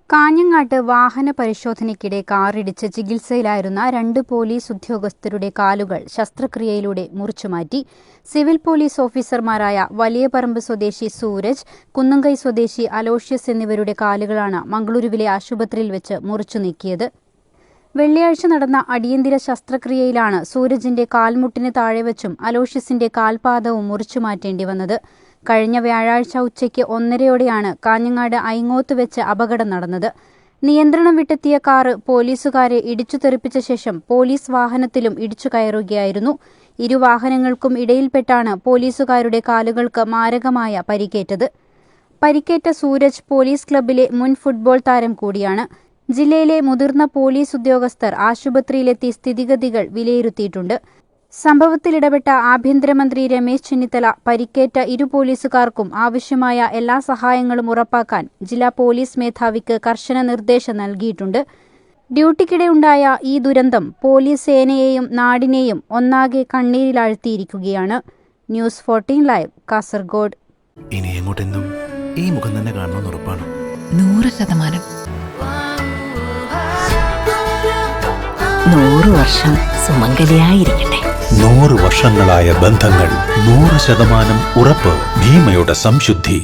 കാഞ്ഞങ്ങാട്ട് വാഹന പരിശോധനയ്ക്കിടെ കാറിടിച്ച് ചികിത്സയിലായിരുന്ന 2 പോലീസ് ഉദ്യോഗസ്ഥരുടെ കാലുകൾ ശസ്ത്രക്രിയയിലൂടെ മുറിച്ചുമാറ്റി. സിവിൽ പോലീസ് ഓഫീസർമാരായ വലിയപറമ്പ് സ്വദേശി സൂരജ്, കുന്നുംകൈ സ്വദേശി അലോഷ്യസ് എന്നിവരുടെ കാലുകളാണ് മംഗളൂരുവിലെ ആശുപത്രിയിൽ വെച്ച് മുറിച്ചു നീക്കിയത്. വെള്ളിയാഴ്ച നടന്ന അടിയന്തര ശസ്ത്രക്രിയയിലാണ് സൂരജിന്റെ കാൽമുട്ടിന് താഴെവച്ചും അലോഷ്യസിന്റെ കാൽപാദവും മുറിച്ചുമാറ്റേണ്ടി വന്നത്. കഴിഞ്ഞ വ്യാഴാഴ്ച ഉച്ചയ്ക്ക് 1:30 കാഞ്ഞങ്ങാട് ഐങ്ങോത്ത് വെച്ച് അപകടം നടന്നത്. നിയന്ത്രണം വിട്ടെത്തിയ കാറ് പോലീസുകാരെ ഇടിച്ചു തെറിപ്പിച്ച ശേഷം പോലീസ് വാഹനത്തിലും ഇടിച്ചു കയറുകയായിരുന്നു. ഇരുവാഹനങ്ങൾക്കും ഇടയിൽപ്പെട്ടാണ് പോലീസുകാരുടെ കാലുകൾക്ക് മാരകമായ പരിക്കേറ്റത്. പരിക്കേറ്റ സൂരജ് പോലീസ് ക്ലബ്ബിലെ മുൻ ഫുട്ബോൾ താരം കൂടിയാണ്. ജില്ലയിലെ മുതിർന്ന പോലീസ് ഉദ്യോഗസ്ഥർ ആശുപത്രിയിലെത്തി സ്ഥിതിഗതികൾ വിലയിരുത്തിയിട്ടുണ്ട്. സംഭവത്തിലിടപെട്ട ആഭ്യന്തരമന്ത്രി രമേശ് ചെന്നിത്തല പരിക്കേറ്റ 2 പോലീസുകാർക്കും ആവശ്യമായ എല്ലാ സഹായങ്ങളും ഉറപ്പാക്കാൻ ജില്ലാ പോലീസ് മേധാവിക്ക് കർശന നിർദ്ദേശം നൽകിയിട്ടുണ്ട്. ഡ്യൂട്ടിക്കിടെയുണ്ടായ ഈ ദുരന്തം പോലീസ് സേനയെയും നാടിനെയും ഒന്നാകെ കണ്ണീരിലാഴ്ത്തിയിരിക്കുകയാണ്. News 14 live, Kasaragod. ഇനി എങ്ങോട്ടെന്നും ഈ മുഖം തന്നെ കാണണമെന്ന് ഉറപ്പാണ്. 100%. 100 വർഷം സുമംഗലിയായിരിക്കട്ടെ. 100 വർഷങ്ങളായ ബന്ധങ്ങൾ, 100% ഉറപ്പ്. ഭീമയുടെ സംശുദ്ധി.